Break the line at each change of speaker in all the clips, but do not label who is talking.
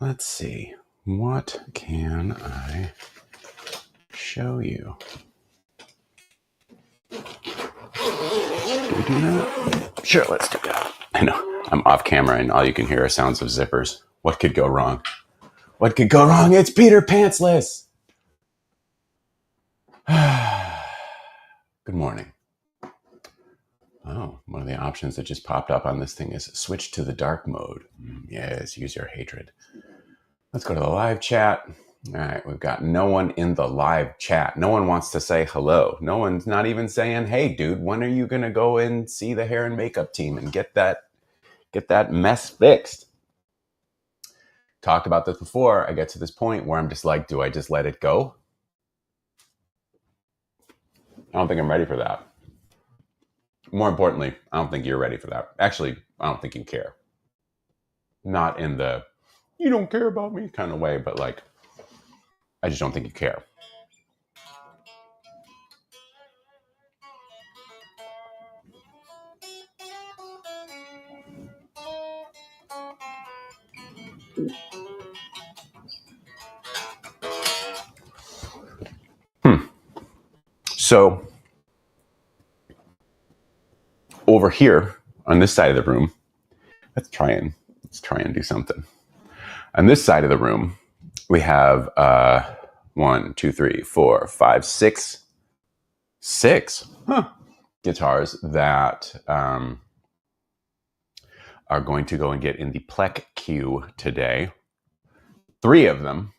Let's see. What can I show you? Do we do that? Sure, let's do that. I know. I'm off camera and all you can hear are sounds of zippers. What could go wrong? What could go wrong? It's Peter Pantsless. Good morning. Oh, one of the options that just popped up on this thing is switch to the dark mode. Yes, use your hatred. Let's go to the live chat. All right, we've got no one in the live chat. No one wants to say hello. No one's not even saying, hey, dude, when are you going to go and see the hair and makeup team and get that mess fixed? Talked about this before. I get to this point where I'm just like, do I just let it go? I don't think I'm ready for that. More importantly, I don't think you're ready for that. Actually, I don't think you care. Not in the, you don't care about me kind of way, but like, I just don't think you care. So over here on this side of the room, let's try and do something. On this side of the room, we have 1, 2, 3, 4, 5, 6 guitars that are going to go and get in the Plek queue today. 3 of them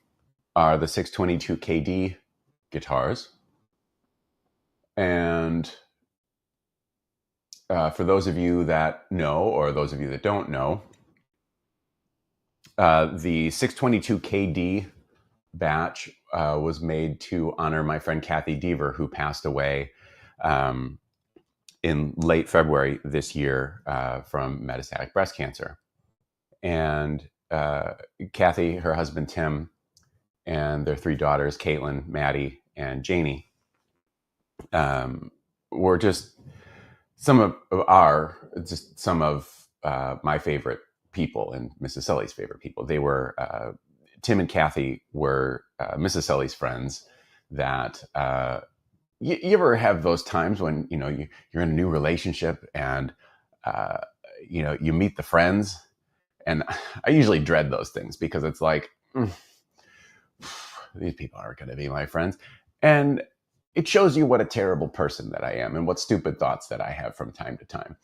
are the 622 KD guitars. And for those of you that know, or those of you that don't know, the 622 KD batch was made to honor my friend Kathy Deaver, who passed away in late February this year from metastatic breast cancer. And Kathy, her husband Tim, and their 3 daughters, Caitlin, Maddie, and Janie, were just some of my favorite people and Mrs. Sully's favorite people. They were, Tim and Kathy were Mrs. Sully's friends that, you ever have those times when, you're in a new relationship and, you meet the friends, and I usually dread those things because it's like, these people aren't going to be my friends. And it shows you what a terrible person that I am and what stupid thoughts that I have from time to time.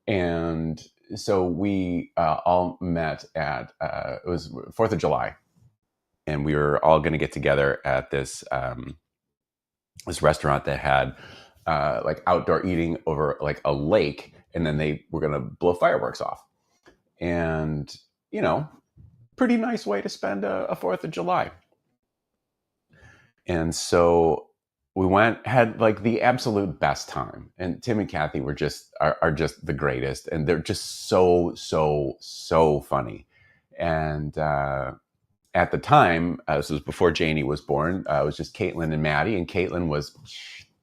And so we all met at, it was 4th of July, and we were all going to get together at this this restaurant that had like outdoor eating over like a lake, and then they were going to blow fireworks off. And, pretty nice way to spend a 4th of July. And so we went, had like the absolute best time. And Tim and Kathy were are just the greatest. And they're just so funny. And at the time, this was before Janie was born, it was just Caitlin and Maddie. And Caitlin was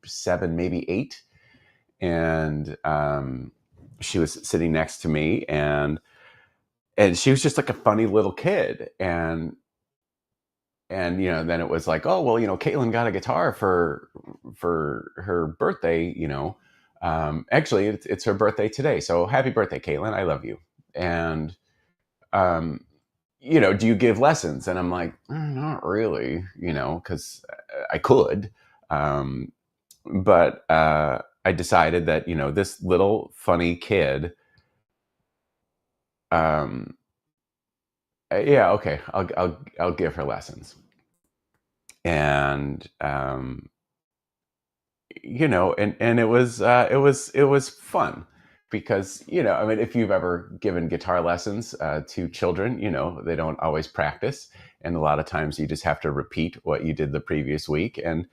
7, maybe 8. And she was sitting next to me. And she was just like a funny little kid. And then it was like, oh, well, Caitlin got a guitar for her birthday, actually it's her birthday today. So happy birthday, Caitlin. I love you. And, do you give lessons? And I'm like, not really, cause I could. But I decided that, this little funny kid, yeah, okay, I'll give her lessons. And and it was fun because if you've ever given guitar lessons to children, they don't always practice, and a lot of times you just have to repeat what you did the previous week, and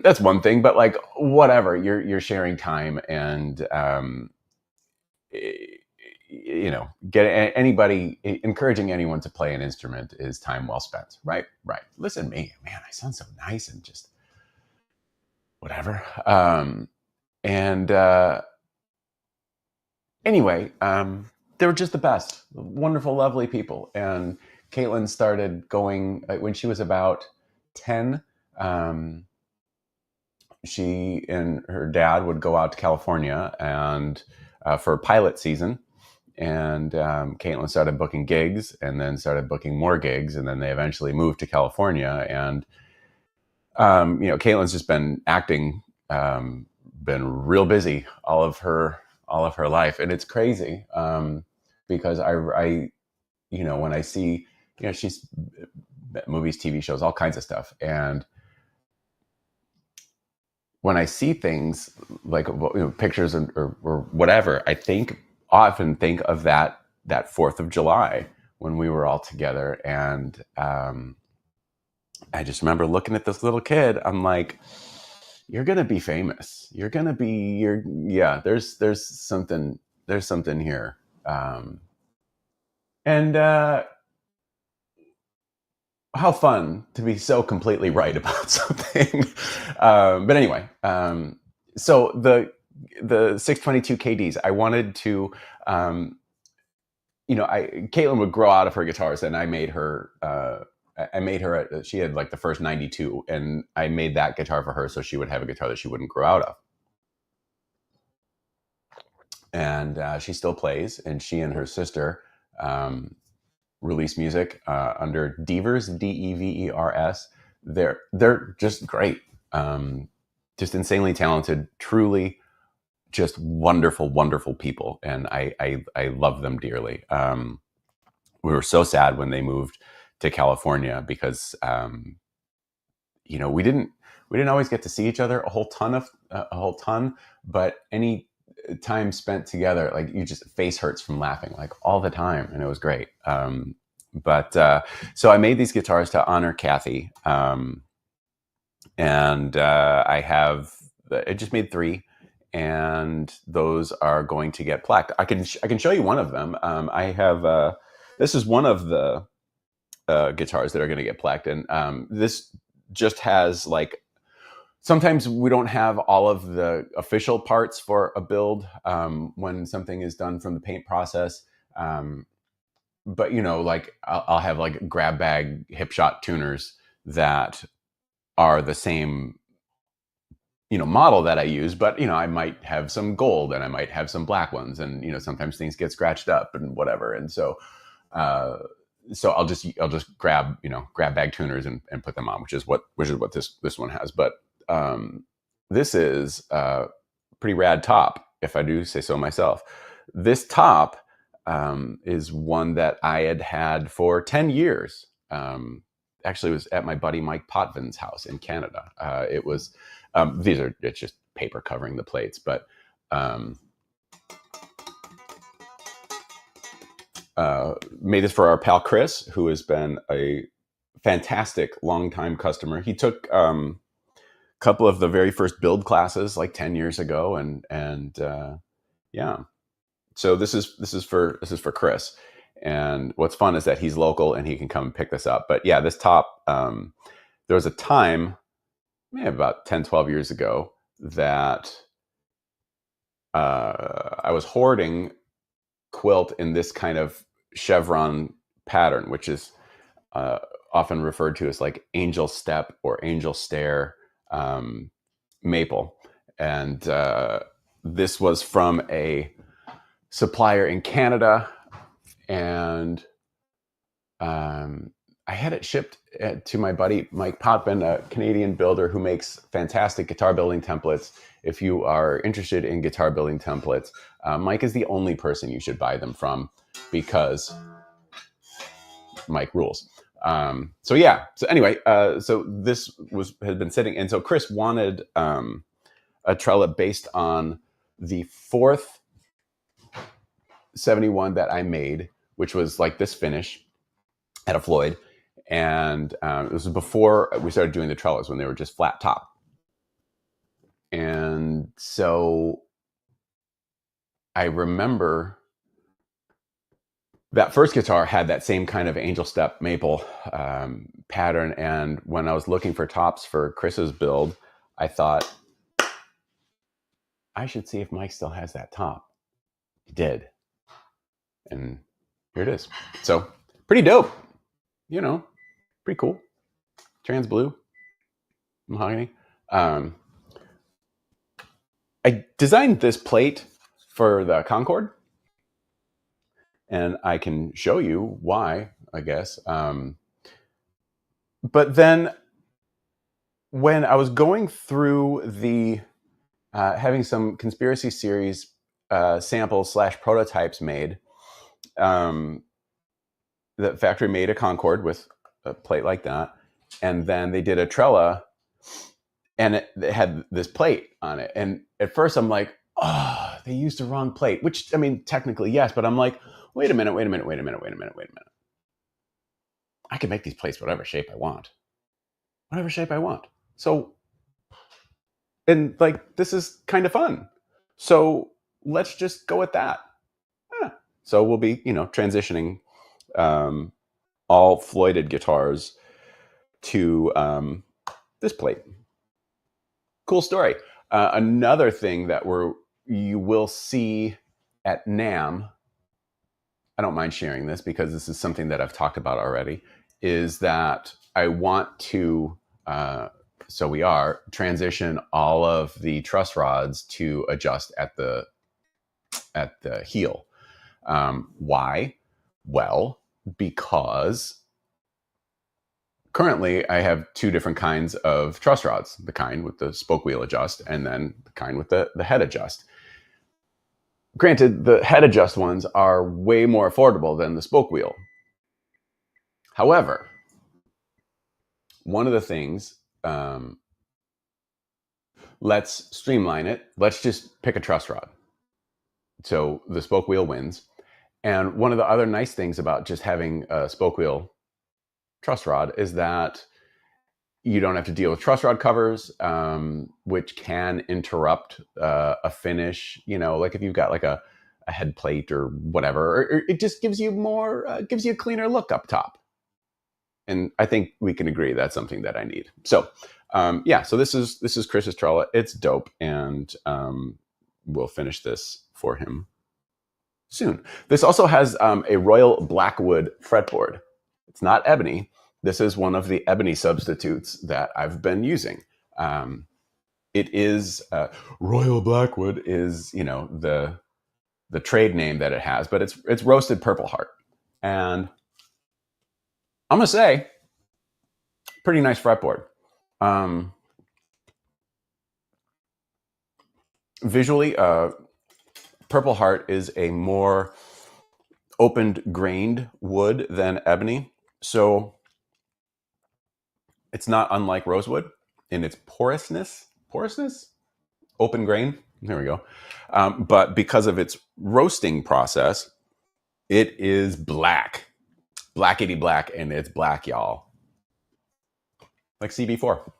that's one thing. But like whatever, you're sharing time, and encouraging anyone to play an instrument is time well spent. Right. Listen, man, I sound so nice and just whatever. And anyway, they were just the best, wonderful, lovely people. And Caitlin started going when she was about 10. Um, she and her dad would go out to California and for pilot season. And Caitlin started booking gigs and then started booking more gigs. And then they eventually moved to California. And, Caitlin's just been acting, been real busy all of her life. And it's crazy because when I see, she's movies, TV shows, all kinds of stuff. And when I see things like pictures or whatever, often think of that 4th of July when we were all together. And I just remember looking at this little kid. I'm like, you're gonna be famous. You're gonna be yeah. There's something here. And how fun to be so completely right about something. But anyway, so the 622 KDs, I wanted to, Caitlin would grow out of her guitars, and I made her. She had like the first 92, and I made that guitar for her so she would have a guitar that she wouldn't grow out of. And she still plays, and she and her sister release music under Devers, Devers. They're just great, just insanely talented, truly just wonderful, wonderful people, and I love them dearly. We were so sad when they moved to California because we didn't always get to see each other a whole ton, but any time spent together, like you just face hurts from laughing like all the time, and it was great. But so I made these guitars to honor Kathy, and I just made 3, and those are going to get plaqued. I can show you one of them. I have this is one of the guitars that are going to get plaqued, and this just has like. Sometimes we don't have all of the official parts for a build when something is done from the paint process. But like I'll have like grab bag hip shot tuners that are the same model that I use, but I might have some gold and I might have some black ones, and sometimes things get scratched up and whatever, and so I'll just grab bag tuners and put them on, which is what this one has. But this is a pretty rad top, if I do say so myself. This top is one that I had for 10 years. Actually, it was at my buddy Mike Potvin's house in Canada. It's just paper covering the plates, but made this for our pal Chris, who has been a fantastic longtime customer. He took couple of the very first build classes like 10 years ago, and yeah, so this is for Chris. And what's fun is that he's local and he can come and pick this up. But yeah, this top, there was a time maybe about 10-12 years ago that I was hoarding quilt in this kind of chevron pattern, which is often referred to as like angel step or angel stair maple. And this was from a supplier in Canada, and I had it shipped to my buddy Mike Potvin, a Canadian builder who makes fantastic guitar building templates. If you are interested in guitar building templates, Mike is the only person you should buy them from, because Mike rules. So yeah. So anyway, so this had been sitting, and so Chris wanted a trellis based on the 4th 71 that I made, which was like this finish at a Floyd, and it was before we started doing the trellis, when they were just flat top. And so I remember that first guitar had that same kind of angel step maple pattern. And when I was looking for tops for Chris's build, I thought, I should see if Mike still has that top. He did. And here it is. So pretty dope. You know, pretty cool. Trans blue, mahogany. Um, I designed this plate for the Concorde, and I can show you why, I guess. But then when I was going through the having some conspiracy series samples / prototypes made, the factory made a Concorde with a plate like that, and then they did a Trella, and it had this plate on it. And at first, I'm like, oh, they used the wrong plate. Which, I mean, technically yes, but I'm like, wait a minute. I can make these plates whatever shape I want. So, and like, this is kind of fun. So let's just go with that. So we'll be, transitioning all Floyded guitars to this plate. Cool story. Another thing that you will see at NAMM, I don't mind sharing this because this is something that I've talked about already, is that I want to, so we are, transition all of the truss rods to adjust at the heel. Why? Well, because currently I have two different kinds of truss rods, the kind with the spoke wheel adjust and then the kind with the head adjust. Granted, the head adjust ones are way more affordable than the spoke wheel. However, one of the things, let's streamline it. Let's just pick a truss rod. So the spoke wheel wins. And one of the other nice things about just having a spoke wheel truss rod is that you don't have to deal with truss rod covers, which can interrupt a finish. Like if you've got like a head plate or whatever, or it just gives you gives you a cleaner look up top. And I think we can agree that's something that I need. So so this is Chris's Trella. It's dope, and we'll finish this for him soon. This also has a Royal Blackwood fretboard. It's not ebony. This is one of the ebony substitutes that I've been using. It is Royal Blackwood is the trade name that it has, but it's roasted Purple Heart, and I'm gonna say pretty nice fretboard. Visually, Purple Heart is a more opened grained wood than ebony, so it's not unlike rosewood in its porousness, open grain. There we go. But because of its roasting process, it is blackety black, and it's black, y'all. Like CB4.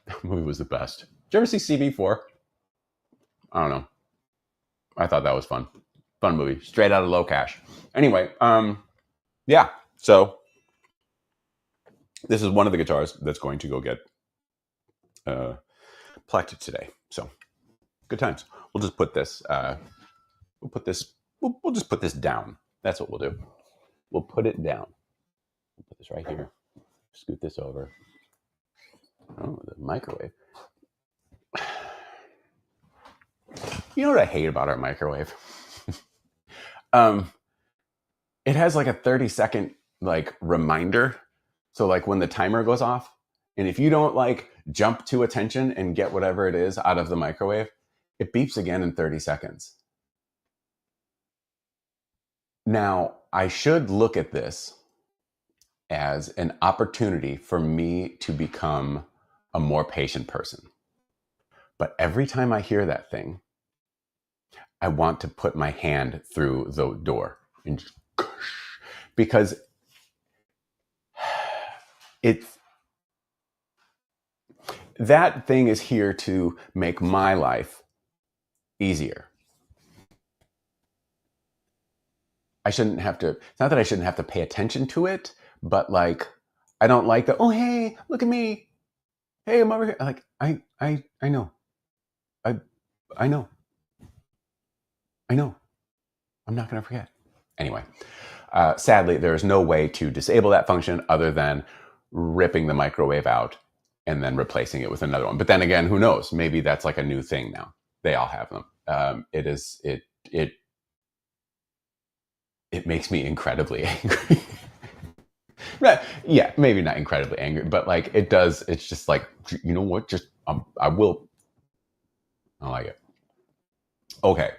That movie was the best. Did you ever see CB4? I don't know. I thought that was fun. Fun movie. Straight out of Low Cash. Anyway, yeah. So this is one of the guitars that's going to go get plucked today. So good times. We'll just put this. We'll just put this down. That's what we'll do. We'll put it down. We'll put this right here. Scoot this over. Oh, the microwave. You know what I hate about our microwave? It has like a 30-second reminder. So like when the timer goes off, and if you don't like jump to attention and get whatever it is out of the microwave, it beeps again in 30 seconds. Now, I should look at this as an opportunity for me to become a more patient person. But every time I hear that thing, I want to put my hand through the door and just, because that thing is here to make my life easier. It's not that I shouldn't have to pay attention to it, but like, I don't like oh, hey, look at me. Hey, I'm over here. Like, I know. I know. I know. I'm not going to forget. Anyway, sadly, there is no way to disable that function other than ripping the microwave out and then replacing it with another one. But then again, who knows? Maybe that's like a new thing now. They all have them. It makes me incredibly angry. Right. Yeah, maybe not incredibly angry, but like it does. It's just like, you know what? Just I will. I like it. Okay.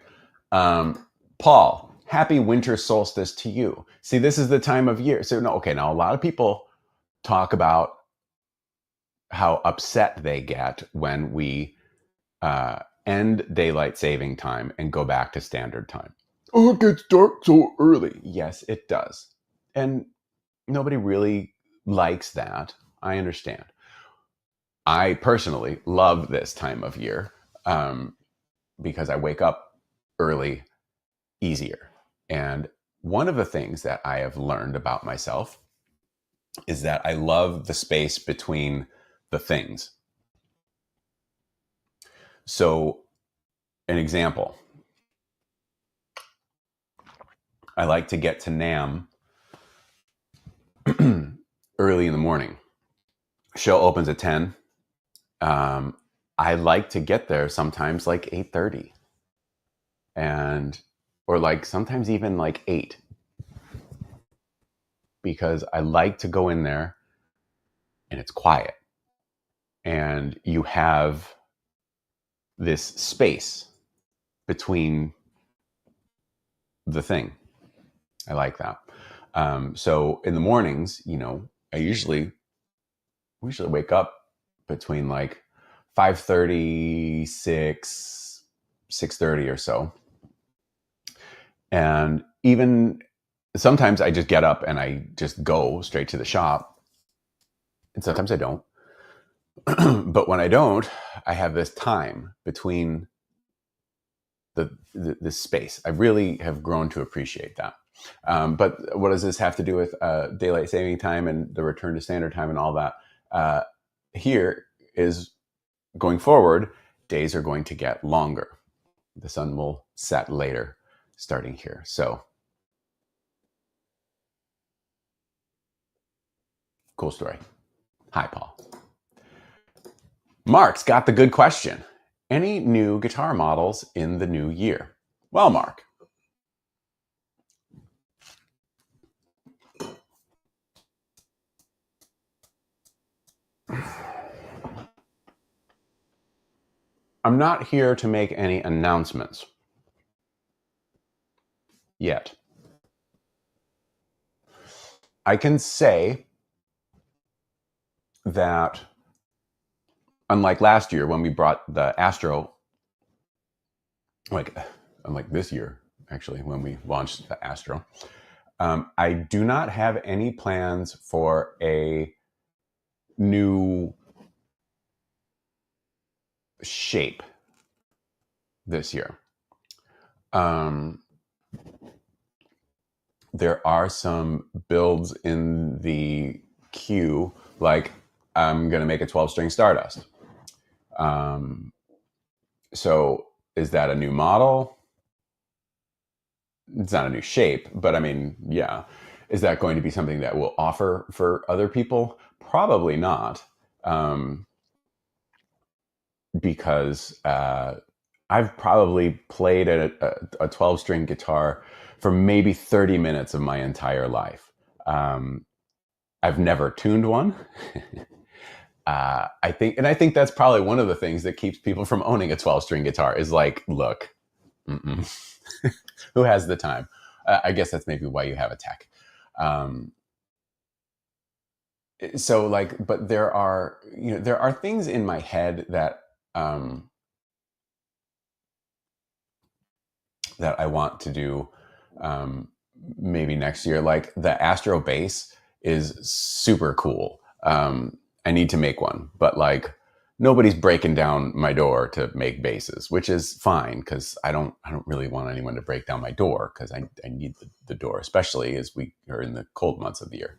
Paul, happy winter solstice to you. See, this is the time of year. So no, okay. Now a lot of people talk about how upset they get when we end daylight saving time and go back to standard time. Oh, it gets dark so early. Yes, it does. And nobody really likes that. I understand. I personally love this time of year um, because I wake up early easier. And one of the things that I have learned about myself is that I love the space between the things. So, an example, I like to get to NAM early in the morning. Show opens at 10. I like to get there sometimes like 8:30 and or like sometimes even like 8 because I like to go in there and it's quiet and you have this space between the thing. I like that. So in the mornings, I usually wake up between like 5:30, 6:30 or so. And even sometimes I just get up and I just go straight to the shop. And sometimes I don't. But when I don't, I have this time between the space. I really have grown to appreciate that. But what does this have to do with daylight saving time and the return to standard time and all that? Here is going forward, days are going to get longer. The sun will set later starting here. So cool story. Hi, Paul. Mark's got the good question. Any new guitar models in the new year? Well, Mark, I'm not here to make any announcements yet. I can say that unlike last year when we brought the Astro, unlike this year, actually, when we launched the Astro, I do not have any plans for a new shape this year. There are some builds in the queue, like I'm going to make a 12-string Stardust. So is that a new model? It's not a new shape, but I mean, yeah. Is that going to be something that will offer for other people? Probably not. Because I've probably played a 12-string guitar for maybe 30 minutes of my entire life. I've never tuned one. I think that's probably one of the things that keeps people from owning a 12-string guitar is like, look, who has the time? I guess that's maybe why you have a tech. So like, but there are things in my head that that I want to do maybe next year. Like the Astro bass is super cool. I need to make one, but like nobody's breaking down my door to make basses, which is fine because I don't really want anyone to break down my door because I need the door, especially as we are in the cold months of the year.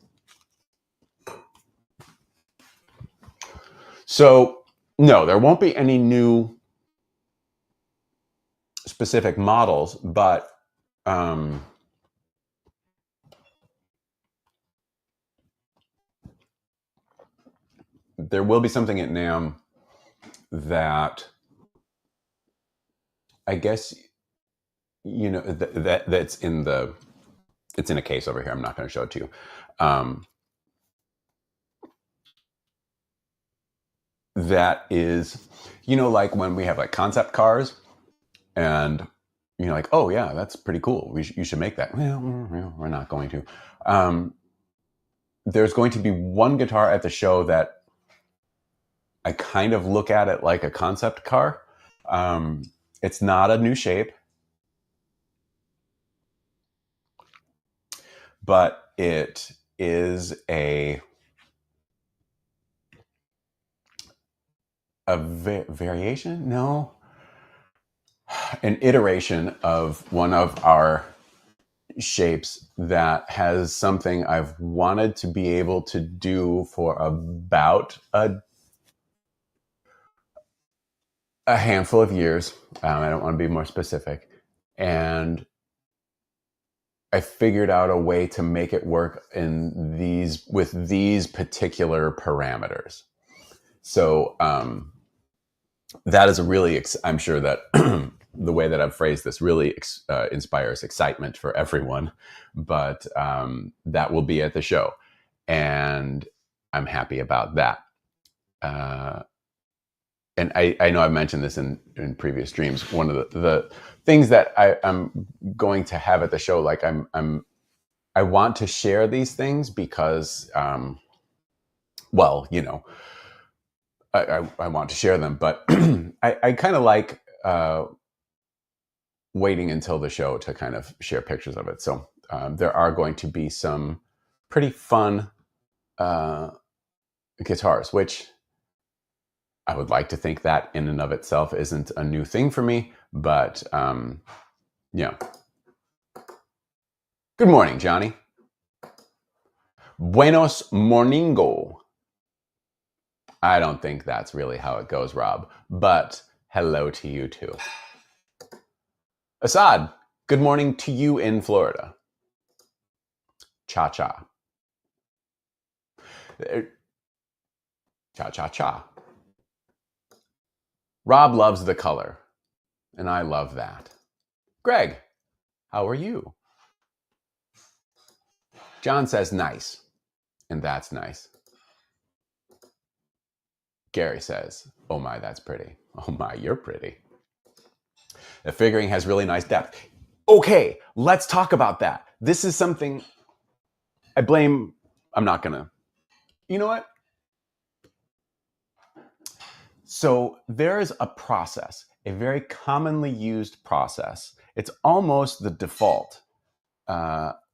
So no, there won't be any new specific models, but there will be something at NAMM that I guess, you know, that's in the, it's in a case over here. I'm not going to show it to you. That is, you know, like when we have like concept cars and you're like, oh yeah, that's pretty cool. You should make that. Well, we're not going to. There's going to be one guitar at the show that I kind of look at it like a concept car. It's not a new shape, but it is a variation? No, an iteration of one of our shapes that has something I've wanted to be able to do for about a handful of years. I don't want to be more specific. And I figured out a way to make it work in these, with these particular parameters. So that is a really, I'm sure that the way that I've phrased this really inspires excitement for everyone, but that will be at the show. And I'm happy about that. And I know I've mentioned this in previous streams. One of the things that I'm going to have at the show, like I want to share these things because, well, you know, I want to share them, but I kind of like waiting until the show to kind of share pictures of it. So there are going to be some pretty fun guitars, which I would like to think that in and of itself isn't a new thing for me, but yeah. Good morning, Johnny. Buenos morningo. I don't think that's really how it goes, Rob, but hello to you too. Assad, good morning to you in Florida. Cha-cha. Cha-cha-cha. Rob loves the color, and I love that. Greg, how are you? John says nice, and that's nice. Gary says, oh my, that's pretty. Oh my, you're pretty. The figuring has really nice depth. Okay, let's talk about that. This is something I blame, I'm not gonna, you know what? So there's a process, a very commonly used process. It's almost the default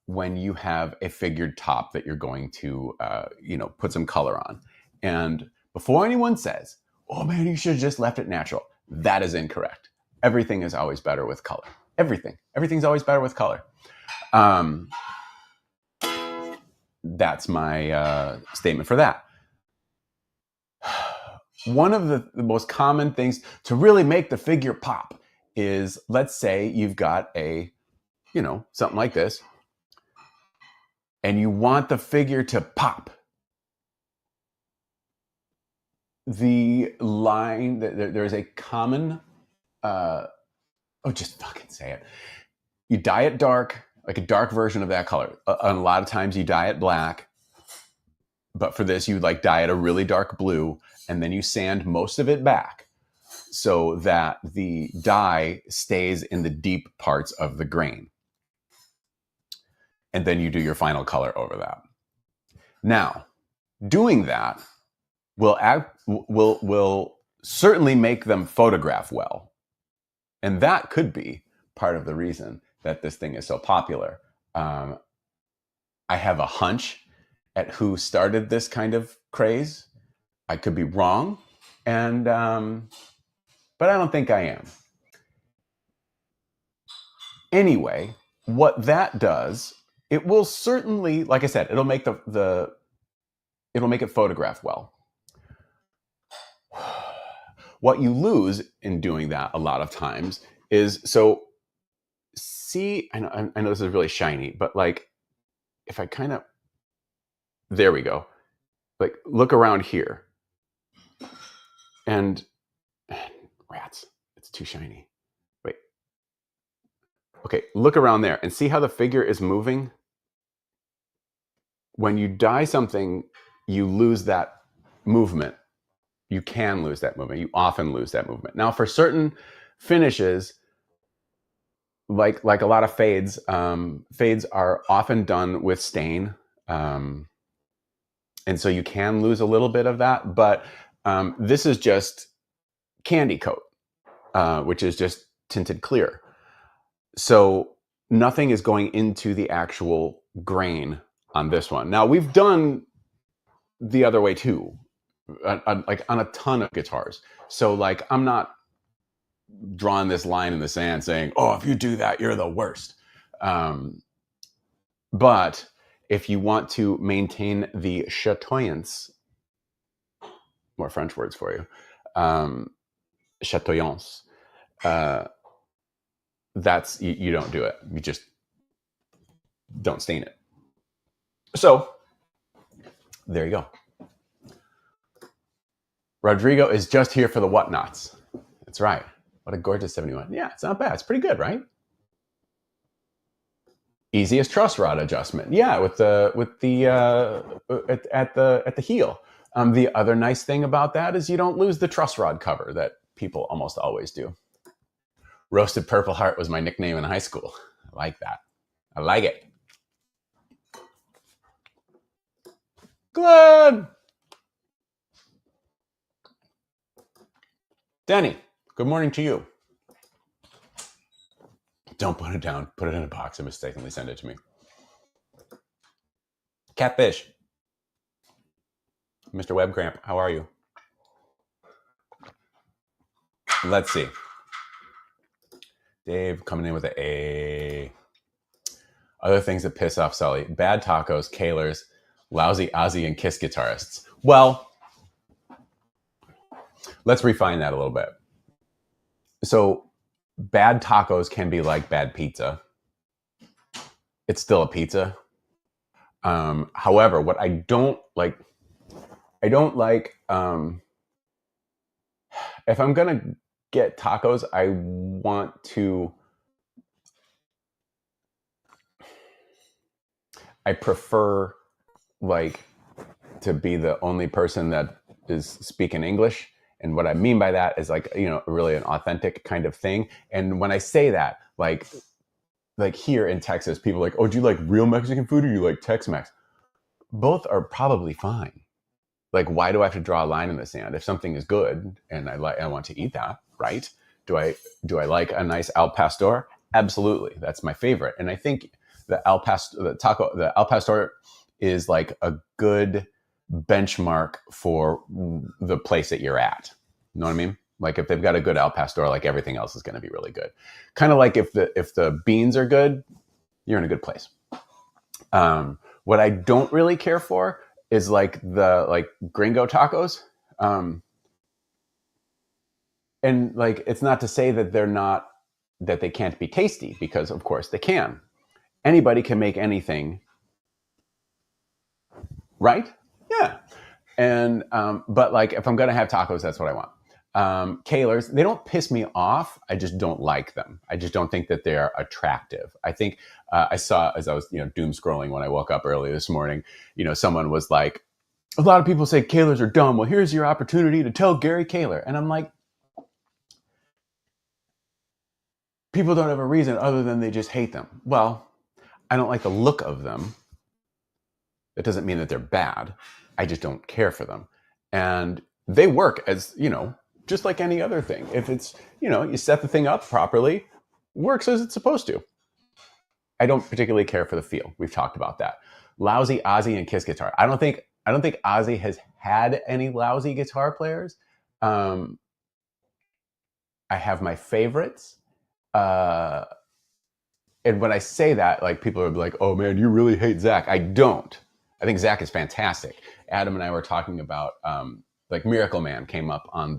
when you have a figured top that you're going to, you know, put some color on. And before anyone says, oh man, you should have just left it natural, that is incorrect. Everything is always better with color. Everything's always better with color. That's my statement for that. One of the most common things to really make the figure pop is, let's say you've got a, you know, something like this, and you want the figure to pop. The line, there's a common, oh, just fucking say it. You dye it dark, like a dark version of that color. And a lot of times you dye it black, but for this, you like dye it a really dark blue, and then you sand most of it back so that the dye stays in the deep parts of the grain. And then you do your final color over that. Now, doing that will certainly make them photograph well. And that could be part of the reason that this thing is so popular. I have a hunch at who started this kind of craze. I could be wrong, and but I don't think I am. Anyway, what that does, it will certainly, like I said, it'll make it'll make it photograph well. What you lose in doing that a lot of times is so see, I know this is really shiny, but like if I kind of, there we go. Like look around here and rats, it's too shiny. Wait. Okay, look around there and see how the figure is moving. When you dye something, you lose that movement. You can lose that movement. You often lose that movement. Now, for certain finishes, like a lot of fades, fades are often done with stain, and so you can lose a little bit of that. But this is just candy coat, which is just tinted clear. So nothing is going into the actual grain on this one. Now we've done the other way too, like on a ton of guitars. So like I'm not drawing this line in the sand saying, "Oh, if you do that, you're the worst." But if you want to maintain the chatoyance, more French words for you, chatoyance, that's you don't do it. You just don't stain it. So there you go. Rodrigo is just here for the whatnots. That's right. What a gorgeous 71. Yeah, it's not bad. It's pretty good, right? Easiest truss rod adjustment. Yeah, with the at the heel. The other nice thing about that is you don't lose the truss rod cover that people almost always do. Roasted Purple Heart was my nickname in high school. I like that. I like it. Good. Denny, good morning to you. Don't put it down. Put it in a box and mistakenly send it to me. Catfish. Mr. Webcramp, how are you? Let's see. Dave coming in with an A. Other things that piss off Sully. Bad tacos, Kahlers, lousy Ozzy and Kiss guitarists. Well, let's refine that a little bit. So bad tacos can be like bad pizza. It's still a pizza. However, what I don't like, if I'm going to get tacos, I prefer like to be the only person that is speaking English. And what I mean by that is like, really an authentic kind of thing. And when I say that, like here in Texas, people are like, oh, do you like real Mexican food or do you like Tex-Mex? Both are probably fine. Like, why do I have to draw a line in the sand? If something is good and I want to eat that, right? Do I like a nice al pastor? Absolutely. That's my favorite. And I think the al pastor is like a good benchmark for the place that you're at. You know what I mean? Like if they've got a good al pastor, like everything else is going to be really good. Kind of like if the beans are good, you're in a good place. What I don't really care for is like the gringo tacos. And like it's not to say that they can't be tasty, because of course they can. Anybody can make anything, right? Yeah. And but like if I'm gonna have tacos, that's what I want. Kahlers, they don't piss me off. I just don't like them. I just don't think that they're attractive. I think I saw, as I was doom scrolling when I woke up early this morning, someone was like, a lot of people say Kahlers are dumb. Well, here's your opportunity to tell Gary Kaler. And I'm like, people don't have a reason other than they just hate them. Well, I don't like the look of them. That doesn't mean that they're bad. I just don't care for them. And they work as, just like any other thing. If it's, you set the thing up properly, works as it's supposed to. I don't particularly care for the feel. We've talked about that. Lousy Ozzy and Kiss guitar. I don't think Ozzy has had any lousy guitar players. I have my favorites. And when I say that, like people are like, oh man, you really hate Zach. I don't. I think Zach is fantastic. Adam and I were talking about like Miracle Man came up on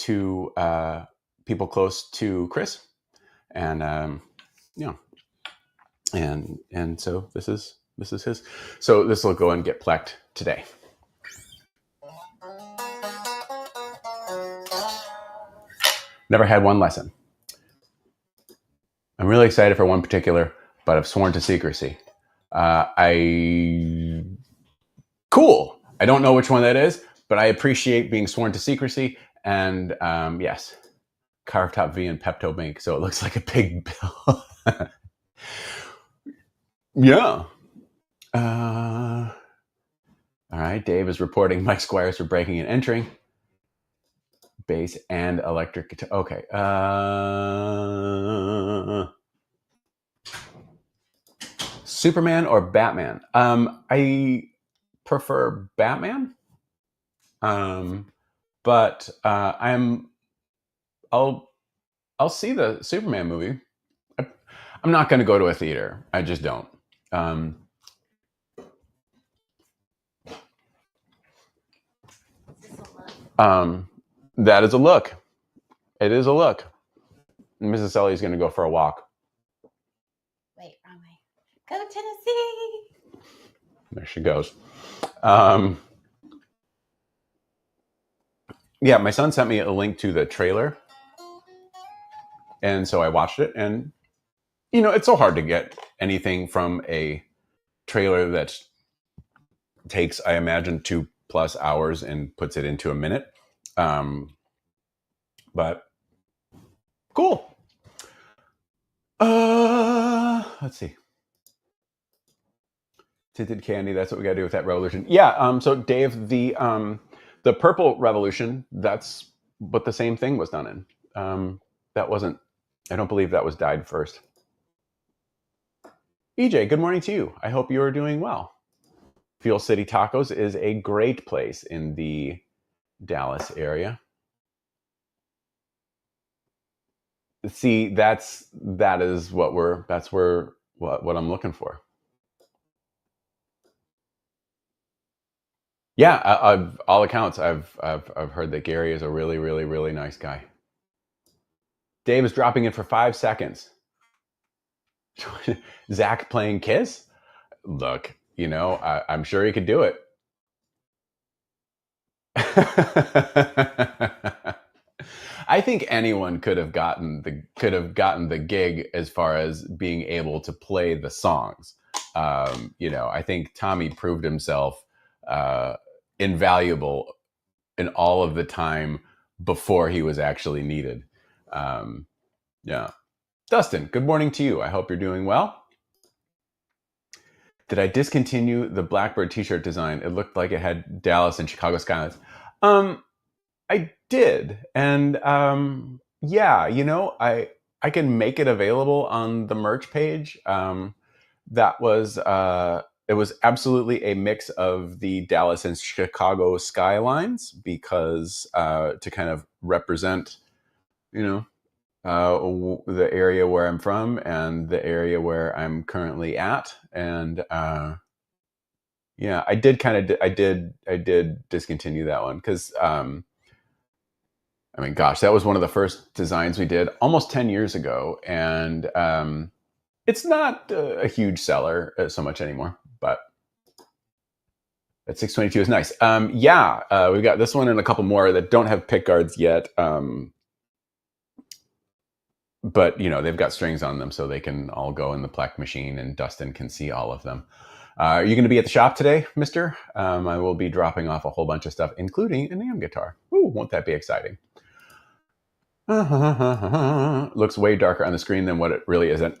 to people close to Chris, and and so this is his. So this will go and get plecked today. Never had one lesson. I'm really excited for one particular, but I've sworn to secrecy. Cool. I don't know which one that is, but I appreciate being sworn to secrecy. And yes, carved top V and Pepto Bank, so it looks like a big bill. Yeah. All right. Dave is reporting Mike Squires for breaking and entering. Bass and electric guitar. Okay. Superman or Batman? I prefer Batman. But I'll see the Superman movie. I'm not going to go to a theater. I just don't. That is a look. It is a look. Mrs. Sully is going to go for a walk.
Wait, wrong way. Go Tennessee.
There she goes. Yeah, my son sent me a link to the trailer. And so I watched it. And, it's so hard to get anything from a trailer that takes, I imagine, 2+ hours and puts it into a minute. But cool. Let's see. Tinted candy. That's what we got to do with that revolution. Yeah. So Dave, the purple revolution. That's what the same thing was done in. That wasn't. I don't believe that was dyed first. EJ, good morning to you. I hope you are doing well. Fuel City Tacos is a great place in the Dallas area. See, that is what I'm looking for. Yeah, I've all accounts. I've heard that Gary is a really, really, really nice guy. Dave is dropping in for 5 seconds. Zach playing Kiss? Look, I'm sure he could do it. I think anyone could have gotten the gig as far as being able to play the songs. I think Tommy proved himself invaluable in all of the time before he was actually needed. Yeah. Dustin, good morning to you. I hope you're doing well. Did I discontinue the Blackbird t-shirt design? It looked like it had Dallas and Chicago skylines. I did. And yeah, I can make it available on the merch page. It was absolutely a mix of the Dallas and Chicago skylines because to kind of represent, the area where I'm from and the area where I'm currently at. And yeah, I did discontinue that one because gosh, that was one of the first designs we did almost 10 years ago. And it's not a huge seller so much anymore, but that 622 is nice. Yeah, we've got this one and a couple more that don't have pick guards yet. But they've got strings on them so they can all go in the Pleck machine and Dustin can see all of them. Are you going to be at the shop today, mister? I will be dropping off a whole bunch of stuff, including a NAMM guitar. Ooh, won't that be exciting? Looks way darker on the screen than what it really isn't.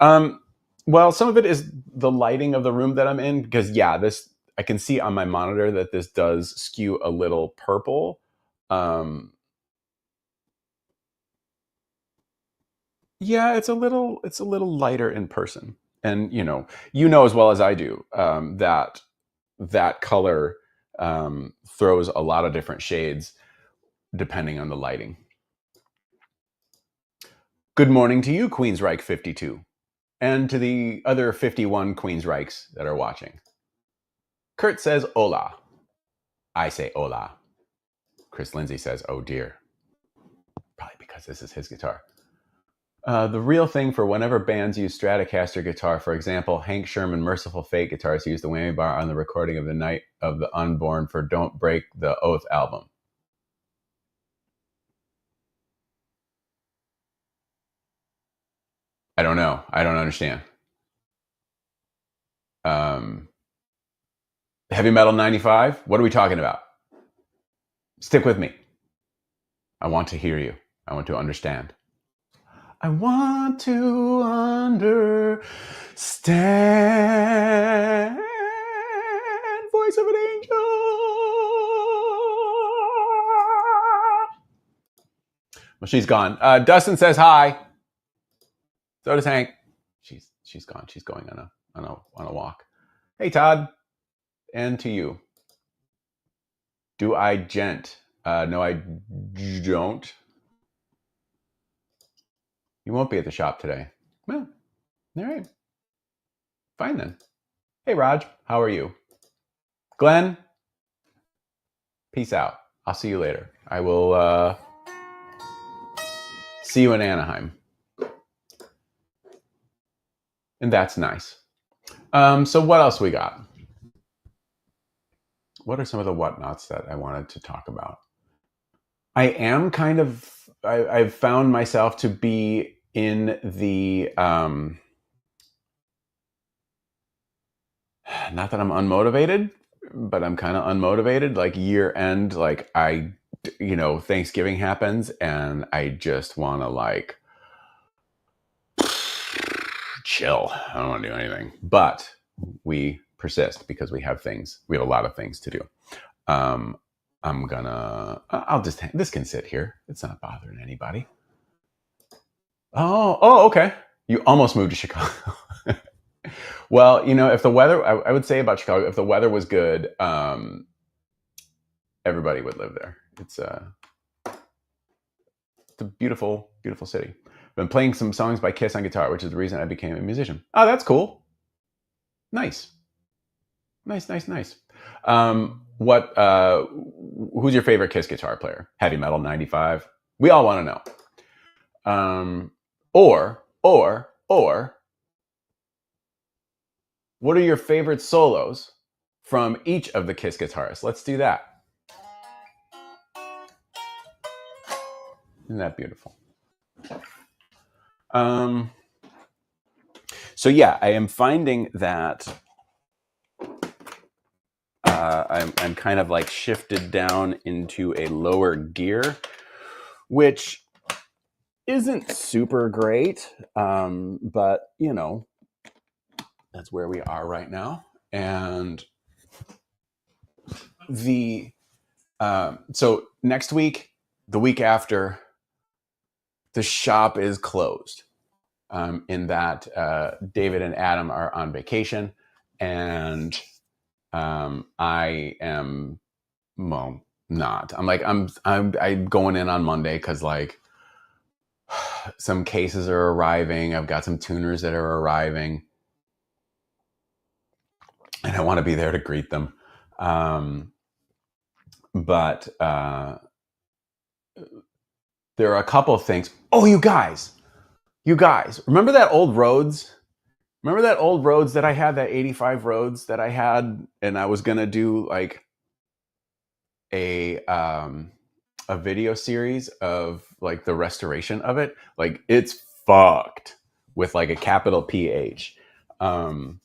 Well, some of it is the lighting of the room that I'm in because yeah, I can see on my monitor that this does skew a little purple. Yeah, it's a little lighter in person, and you know as well as I do that color throws a lot of different shades depending on the lighting. Good morning to you, Queensryche 52, and to the other 51 Queensryches that are watching. Kurt says hola. I say hola. Chris Lindsay says, oh dear. guess this is his guitar. The real thing for whenever bands use Stratocaster guitar, for example, Hank Sherman Merciful Fate guitars use the whammy bar on the recording of the Night of the Unborn for Don't Break the Oath album. I don't know. I don't understand. Heavy Metal 95? What are we talking about? Stick with me. I want to hear you. I want to understand. I want to understand. Voice of an angel. Well, she's gone. Dustin says hi. So does Hank. She's gone. She's going on a walk. Hey Todd, and to you. Do I gent? No, I don't. You won't be at the shop today. Well, all right. Fine then. Hey Raj, how are you? Glenn, peace out. I'll see you later. I will see you in Anaheim. And that's nice. So what else we got? What are some of the whatnots that I wanted to talk about? I am kind of, I've found myself to be in the, not that I'm unmotivated, but I'm kind of unmotivated. Like year end, like Thanksgiving happens and I just want to like chill. I don't want to do anything, but we persist because we have a lot of things to do. This can sit here. It's not bothering anybody. Oh, okay. You almost moved to Chicago. Well, if the weather, I would say about Chicago, if the weather was good, everybody would live there. It's a beautiful, beautiful city. I've been playing some songs by Kiss on guitar, which is the reason I became a musician. Oh, that's cool. Nice. Nice. Who's your favorite Kiss guitar player? Heavy Metal 95. We all want to know. Or what are your favorite solos from each of the Kiss guitarists? Let's do that. Isn't that beautiful? So yeah, I am finding that I'm kind of like shifted down into a lower gear, which isn't super great, but that's where we are right now. And so next week, the week after, the shop is closed. In that David and Adam are on vacation, and I am not. I'm going in on Monday because like some cases are arriving. I've got some tuners that are arriving, and I want to be there to greet them. But there are a couple of things. Oh, you guys, remember that old Rhodes? Remember that old Rhodes that I had, that 85 Rhodes that I had, and I was gonna do like a video series of like the restoration of it. Like it's fucked with like a capital PH. There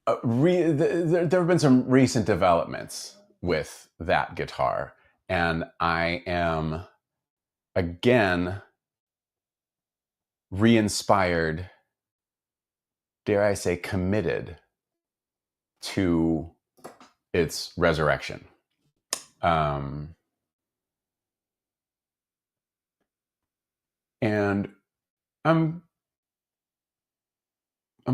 have been some recent developments with that guitar, and I am again re-inspired, dare I say committed to its resurrection. And I'm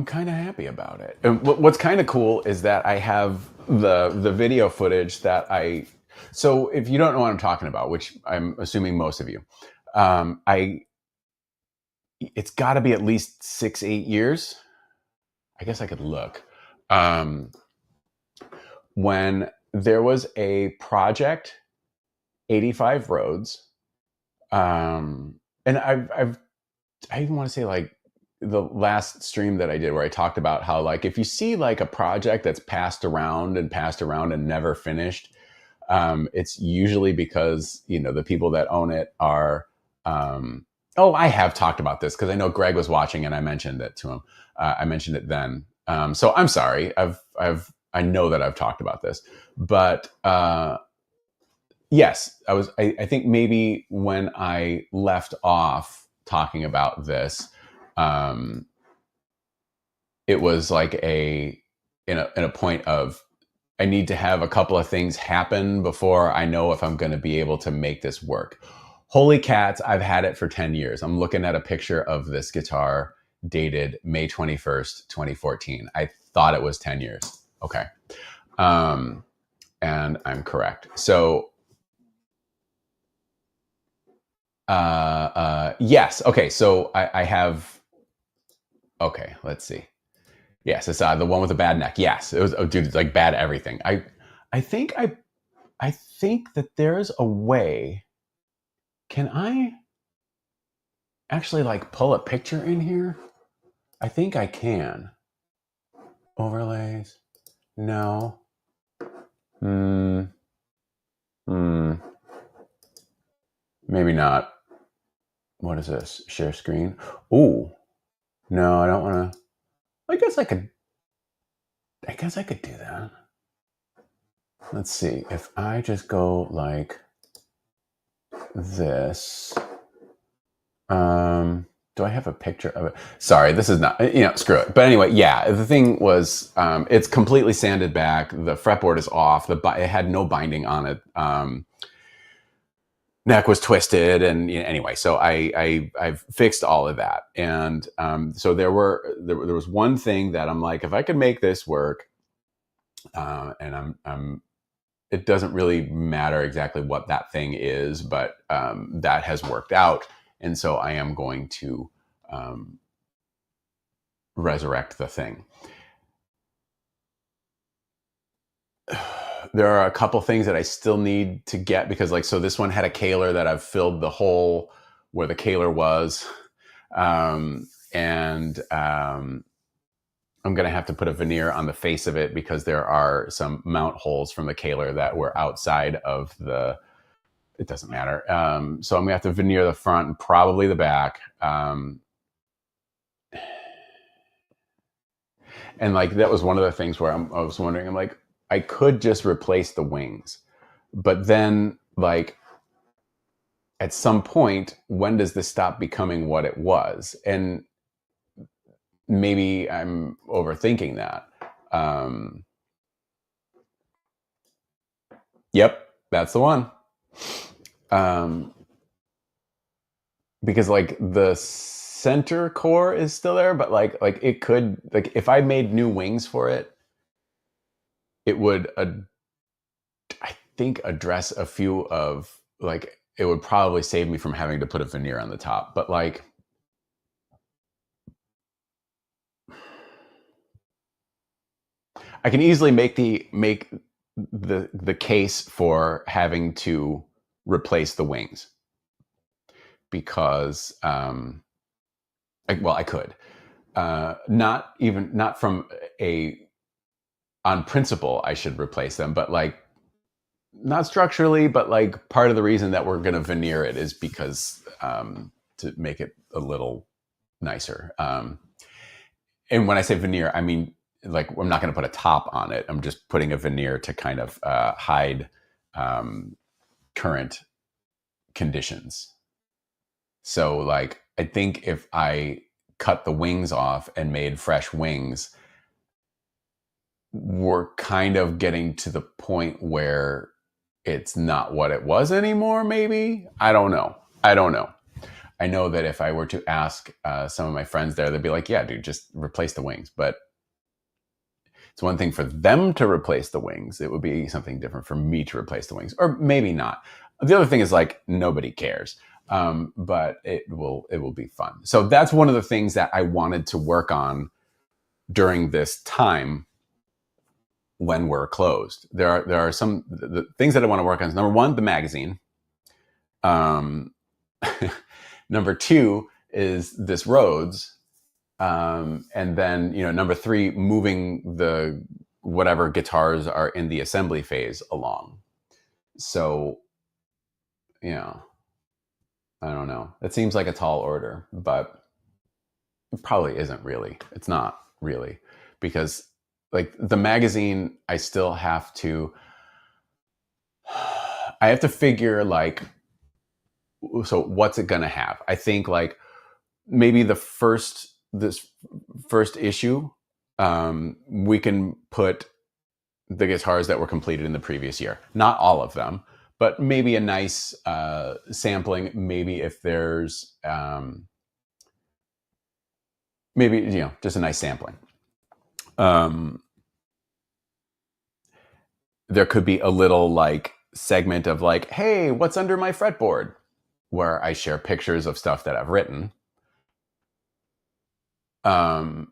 kind of happy about it. And what's kind of cool is that I have the video footage that so if you don't know what I'm talking about, which I'm assuming most of you, it's got to be at least 6-8 years. I guess I could look. When there was a project 85 roads. And I even want to say like the last stream that I did where I talked about how like if you see like a project that's passed around and never finished, it's usually because the people that own it are. Oh, I have talked about this because I know Greg was watching and I mentioned it to him. I mentioned it then, so I'm sorry. I know that I've talked about this, but yes, I think maybe when I left off talking about this, um, it was like in a point of I need to have a couple of things happen before I know if I'm going to be able to make this work. Holy cats, I've had it for 10 years. I'm looking at a picture of this guitar dated May 21st, 2014. I thought it was 10 years. Okay. And I'm correct. So, yes. Okay. So I have, okay, let's see. Yes, it's the one with the bad neck. Yes, it was. Oh, dude, it's like bad everything. I think I think that there's a way. Can I actually like pull a picture in here? I think I can. Overlays. No. Hmm. Hmm. Maybe not. What is this? Share screen. Ooh. No, I don't want to. I guess I could. I guess I could do that. Let's see. If I just go like this. Do I have a picture of it? Sorry, this is not, screw it. But anyway, yeah, the thing was, it's completely sanded back. The fretboard is off. It had no binding on it. Neck was twisted, and anyway, so I've fixed all of that. And so there was one thing that I'm like, if I could make this work, and I'm it doesn't really matter exactly what that thing is, but that has worked out. And so I am going to resurrect the thing. There are a couple things that I still need to get because so this one had a caler that I've filled the hole where the caler was. And I'm going to have to put a veneer on the face of it because there are some mount holes from the caler that were outside of it doesn't matter. So I'm going to have to veneer the front and probably the back. And that was one of the things where I was wondering, I'm like, I could just replace the wings, but then at some point, when does this stop becoming what it was? And maybe I'm overthinking that. Yep, that's the one. Because the center core is still there, but it could if I made new wings for it, it would I think address a few of it would probably save me from having to put a veneer on the top. But I can easily make the case for having to replace the wings because I could not from on principle I should replace them, but not structurally, but part of the reason that we're going to veneer it is because to make it a little nicer. And when I say veneer, I mean I'm not going to put a top on it. I'm just putting a veneer to kind of hide current conditions. So I think if I cut the wings off and made fresh wings, we're kind of getting to the point where it's not what it was anymore. Maybe. I don't know. I know that if I were to ask some of my friends there, they'd be like, yeah, dude, just replace the wings. But it's one thing for them to replace the wings. It would be something different for me to replace the wings, or maybe not. The other thing is nobody cares, but it will be fun. So that's one of the things that I wanted to work on during this time when we're closed. There are some the things that I want to work on. Is number one, the magazine. Um, number two is this Rhodes. And then, number three, moving the whatever guitars are in the assembly phase along. So, I don't know. It seems like a tall order, but it probably isn't really. It's not really, because like the magazine, I have to figure like, so what's it going to have? I think like maybe this first issue, we can put the guitars that were completed in the previous year. Not all of them, but maybe a nice sampling. Maybe if there's maybe just a nice sampling. There could be a little like segment of like, hey, what's under my fretboard, where I share pictures of stuff that I've written. I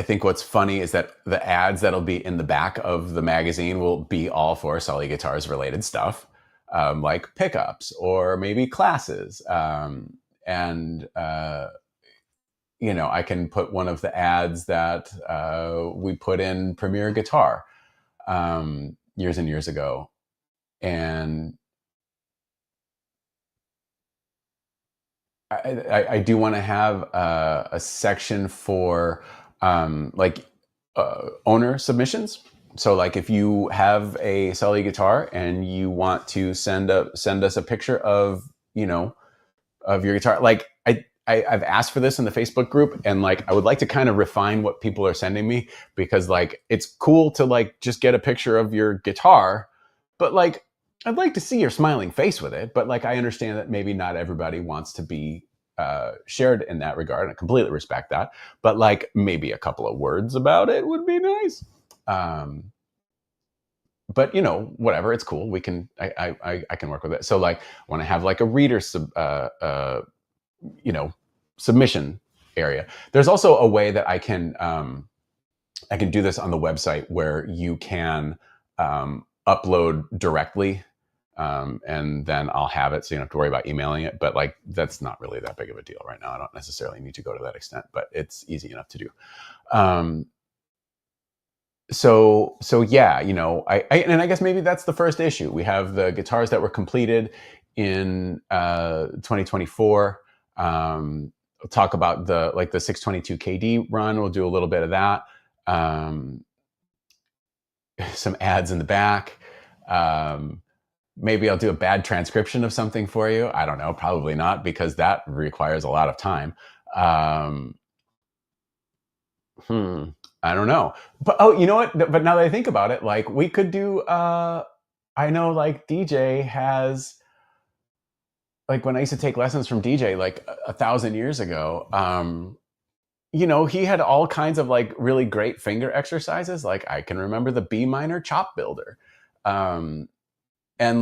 think what's funny is that the ads that'll be in the back of the magazine will be all for Sully Guitars related stuff, like pickups or maybe classes. And I can put one of the ads that we put in Premier Guitar years and years ago. And I do want to have a section for owner submissions. So like if you have a Sully guitar and you want to send us a picture of of your guitar, like I've asked for this in the Facebook group, and like I would like to kind of refine what people are sending me, because like it's cool to like just get a picture of your guitar, but like I'd like to see your smiling face with it. But like I understand that maybe not everybody wants to be shared in that regard, and I completely respect that. But like maybe a couple of words about it would be nice. But whatever, it's cool. We can I can work with it. So like when I have like a reader submission area, there's also a way that I can do this on the website, where you can upload directly, and then I'll have it, so you don't have to worry about emailing it. But like that's not really that big of a deal right now. I don't necessarily need to go to that extent, but it's easy enough to do. So yeah, I guess maybe that's the first issue. We have the guitars that were completed in 2024. We'll talk about the 622 KD run. We'll do a little bit of that. Some ads in the back. Maybe I'll do a bad transcription of something for you. I don't know. Probably not, because that requires a lot of time. I don't know. But you know what? But now that I think about it, like we could do. I know, like DJ has. Like when I used to take lessons from DJ, like 1,000 years ago, he had all kinds of like really great finger exercises. Like I can remember the B minor chop builder. And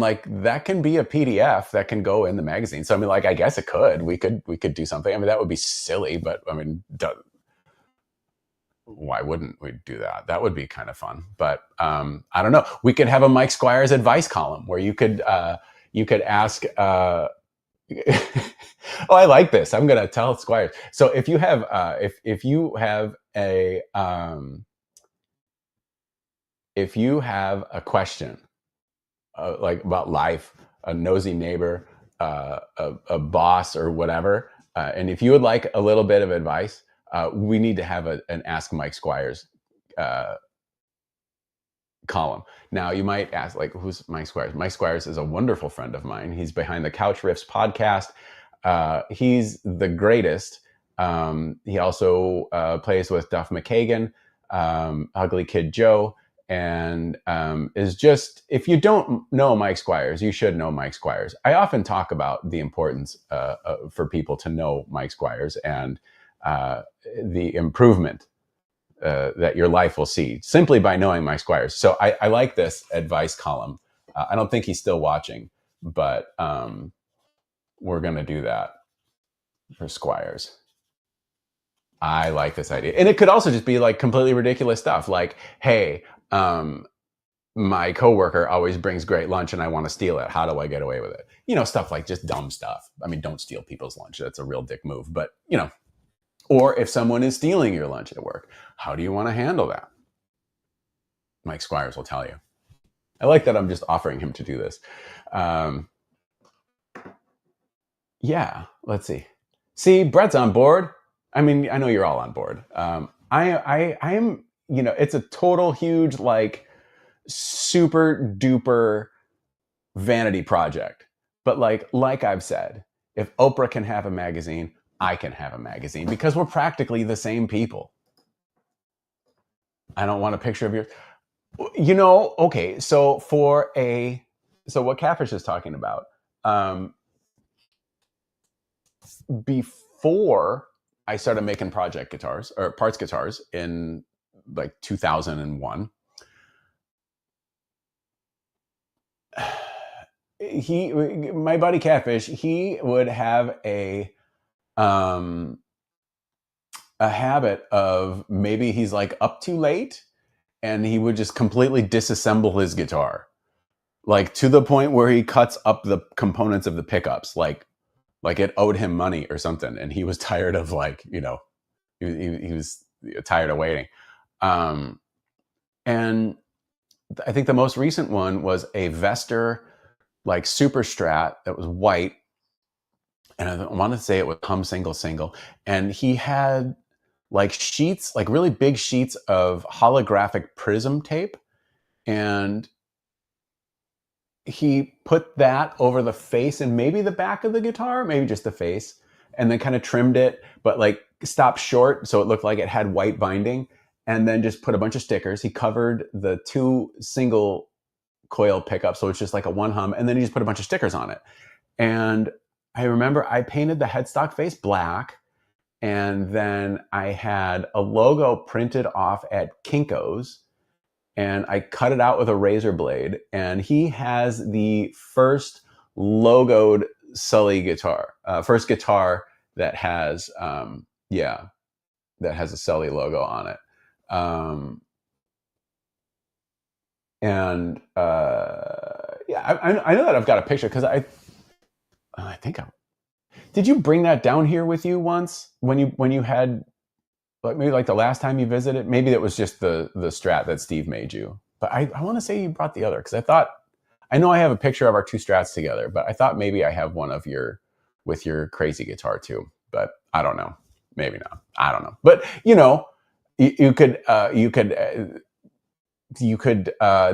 like that can be a PDF that can go in the magazine. So I mean, like I guess it could. We could do something. I mean, that would be silly, but I mean, why wouldn't we do that? That would be kind of fun. But I don't know. We could have a Mike Squires advice column where you could ask. Oh, I like this. I'm gonna tell Squires. So if you have if you have a question like about life, a nosy neighbor, a boss, or whatever, and if you would like a little bit of advice, we need to have an Ask Mike Squires column. Now you might ask, like, who's Mike Squires? Mike Squires is a wonderful friend of mine. He's behind the Couch Riffs podcast. He's the greatest. He also plays with Duff McKagan, Ugly Kid Joe, and is just, if you don't know Mike Squires, you should know Mike Squires. I often talk about the importance for people to know Mike Squires, and the improvement that your life will see simply by knowing Mike Squires. So I like this advice column. I don't think he's still watching, but we're going to do that for Squires. I like this idea. And it could also just be like completely ridiculous stuff. Like, hey, my coworker always brings great lunch and I want to steal it. How do I get away with it? Stuff like just dumb stuff. I mean, don't steal people's lunch. That's a real dick move. But, or if someone is stealing your lunch at work, how do you want to handle that? Mike Squires will tell you. I like that I'm just offering him to do this. Yeah, let's see. See, Brett's on board. I mean, I know you're all on board. I am, it's a total huge, like, super duper vanity project. But like I've said, if Oprah can have a magazine, I can have a magazine because we're practically the same people. I don't want a picture of yours. Okay, so what Catfish is talking about, before I started making project guitars or parts guitars in like 2001, my buddy Catfish, he would have a habit of, maybe he's like up too late and he would just completely disassemble his guitar, like to the point where he cuts up the components of the pickups, like it owed him money or something, and he was tired of he was tired of waiting. And I think the most recent one was a Vester, like super Strat, that was white, and I want to say it was hum single, and he had like sheets, like really big sheets of holographic prism tape, and he put that over the face and maybe the back of the guitar, maybe just the face, and then kind of trimmed it, but like stopped short so it looked like it had white binding, and then just put a bunch of stickers. He covered the 2 single coil pickups, so it's just like a one hum, and then he just put a bunch of stickers on it. And I remember I painted the headstock face black, and then I had a logo printed off at Kinko's, and I cut it out with a razor blade. And he has the first logoed Sully guitar, first guitar that has, that has a Sully logo on it. I know that I've got a picture because I think did you bring that down here with you once when you had, like, maybe like the last time you visited? Maybe that was just the Strat that Steve made you. But I want to say you brought the other, because I know I have a picture of our 2 Strats together, but I thought maybe I have one of with your crazy guitar too. But I don't know. Maybe not. I don't know. But you could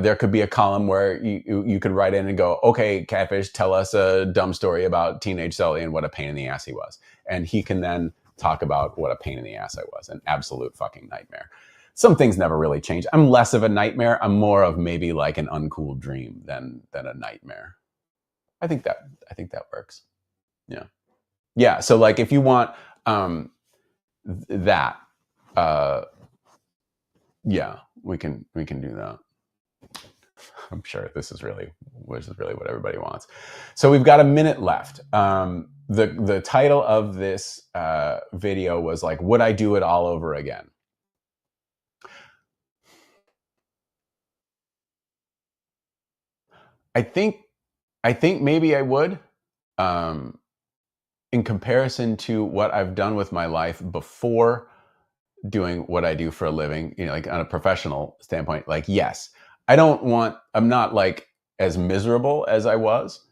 there could be a column where you could write in and go, okay, Catfish, tell us a dumb story about teenage Sully and what a pain in the ass he was. And he can then talk about what a pain in the ass I was, an absolute fucking nightmare. Some things never really change. I'm less of a nightmare. I'm more of maybe like an uncool dream than a nightmare. I think that works. Yeah. Yeah. So like if you want that, yeah, we can do that. I'm sure this is really what everybody wants. So we've got a minute left. The title of this video was like, would I do it all over again? I think maybe I would, in comparison to what I've done with my life before doing what I do for a living, like on a professional standpoint. Like, yes, I'm not like as miserable as I was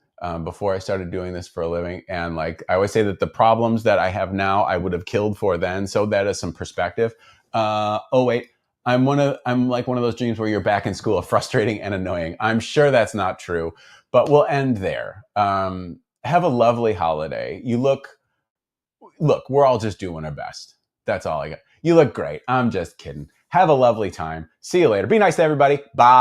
before I started doing this for a living. And like, I always say that the problems that I have now, I would have killed for then. So that is some perspective. Oh wait, I'm like one of those dreams where you're back in school, frustrating and annoying. I'm sure that's not true, but we'll end there. Have a lovely holiday. Look, we're all just doing our best. That's all I got. You look great. I'm just kidding. Have a lovely time. See you later. Be nice to everybody. Bye.